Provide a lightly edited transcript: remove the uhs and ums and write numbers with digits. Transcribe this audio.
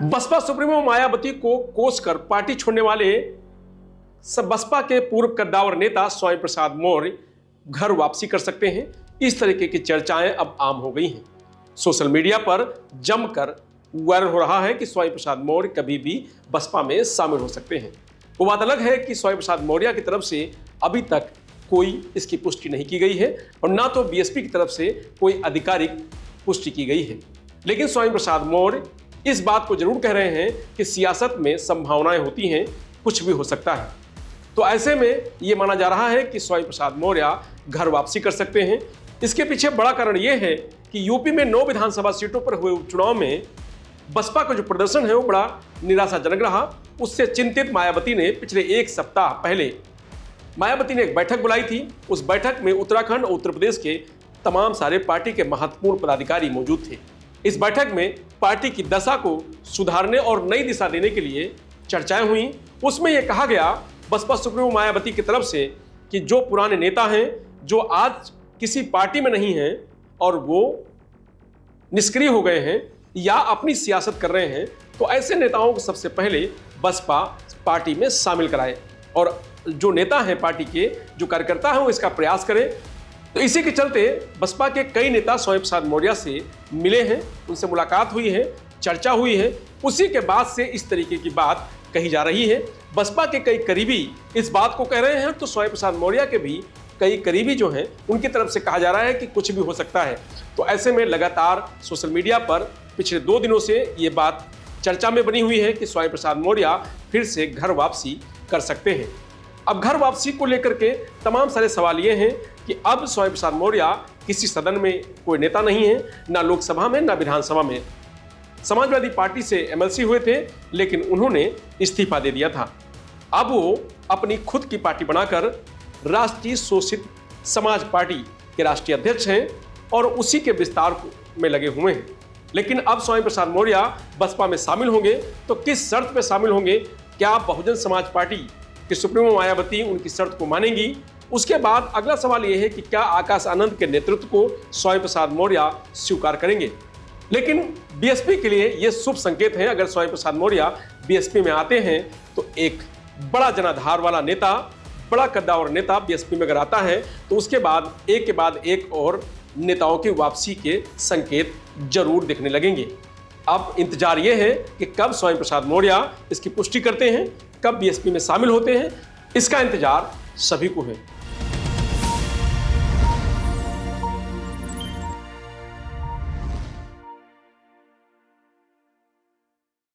Baspa supremo Mayawati को कोसकर party छोड़ने वाले बसपा के पूर्व कद्दावर नेता स्वामी प्रसाद मौर्य घर वापसी कर सकते हैं। इस तरीके की चर्चाएं अब आम हो गई हैं। सोशल मीडिया पर जमकर वायरल हो रहा है कि स्वामी प्रसाद मौर्य कभी भी बसपा में शामिल हो सकते हैं। वो बात अलग है कि स्वामी प्रसाद मौर्य की तरफ से अभी तक कोई इसकी पुष्टि नहीं की गई है और ना तो बीएसपी की तरफ से कोई आधिकारिक पुष्टि की गई है। लेकिन स्वामी प्रसाद मौर्य इस बात को जरूर कह रहे हैं कि सियासत में संभावनाएं होती हैं, कुछ भी हो सकता है। तो ऐसे में ये माना जा रहा है कि स्वामी प्रसाद मौर्य घर वापसी कर सकते हैं। इसके पीछे बड़ा कारण ये है कि यूपी में 9 विधानसभा सीटों पर हुए उपचुनाव में बसपा का जो प्रदर्शन है वो बड़ा निराशाजनक रहा। उससे चिंतित मायावती ने पिछले एक सप्ताह पहले मायावती ने एक बैठक बुलाई थी। उस बैठक में उत्तराखंड और उत्तर प्रदेश के तमाम सारे पार्टी के महत्वपूर्ण पदाधिकारी मौजूद थे। इस बैठक में पार्टी की दशा को सुधारने और नई दिशा देने के लिए चर्चाएं हुई। उसमें यह कहा गया बसपा सुप्रीमो मायावती की तरफ से कि जो पुराने नेता हैं, जो आज किसी पार्टी में नहीं हैं और वो निष्क्रिय हो गए हैं या अपनी सियासत कर रहे हैं, तो ऐसे नेताओं को सबसे पहले बसपा पार्टी में शामिल कराए और जो नेता हैं पार्टी के, जो कार्यकर्ता हैं, वो इसका प्रयास करें। तो इसी के चलते बसपा के कई नेता स्वामी प्रसाद मौर्य से मिले हैं, उनसे मुलाकात हुई है, चर्चा हुई है। उसी के बाद से इस तरीके की बात कही जा रही है। बसपा के कई करीबी इस बात को कह रहे हैं, तो स्वामी प्रसाद मौर्य के भी कई करीबी जो हैं उनकी तरफ से कहा जा रहा है कि कुछ भी हो सकता है। तो ऐसे में लगातार सोशल मीडिया पर पिछले 2 दिनों से ये बात चर्चा में बनी हुई है कि स्वामी प्रसाद मौर्य फिर से घर वापसी कर सकते हैं। अब घर वापसी को लेकर के तमाम सारे सवाल ये हैं कि अब स्वामी प्रसाद मौर्य किसी सदन में कोई नेता नहीं है, ना लोकसभा में ना विधानसभा में। समाजवादी पार्टी से एमएलसी हुए थे लेकिन उन्होंने इस्तीफा दे दिया था। अब वो अपनी खुद की पार्टी बनाकर राष्ट्रीय शोषित समाज पार्टी के राष्ट्रीय अध्यक्ष हैं और उसी के विस्तार में लगे हुए हैं। लेकिन अब स्वामी प्रसाद मौर्य बसपा में शामिल होंगे तो किस शर्त पर शामिल होंगे? क्या बहुजन समाज पार्टी कि सुप्रीमो मायावती उनकी शर्त को मानेंगी? उसके बाद अगला सवाल यह है कि क्या आकाश आनंद के नेतृत्व को स्वामी प्रसाद मौर्य स्वीकार करेंगे? लेकिन बीएसपी के लिए यह शुभ संकेत है। अगर स्वामी प्रसाद मौर्य बीएसपी में आते हैं तो एक बड़ा जनाधार वाला नेता, बड़ा कद्दावर नेता बीएसपी में अगर आता है तो उसके बाद एक और नेताओं की वापसी के संकेत जरूर दिखने लगेंगे। अब इंतजार यह है कि कब स्वामी प्रसाद मौर्य इसकी पुष्टि करते हैं, कब बीएसपी में शामिल होते हैं, इसका इंतजार सभी को है।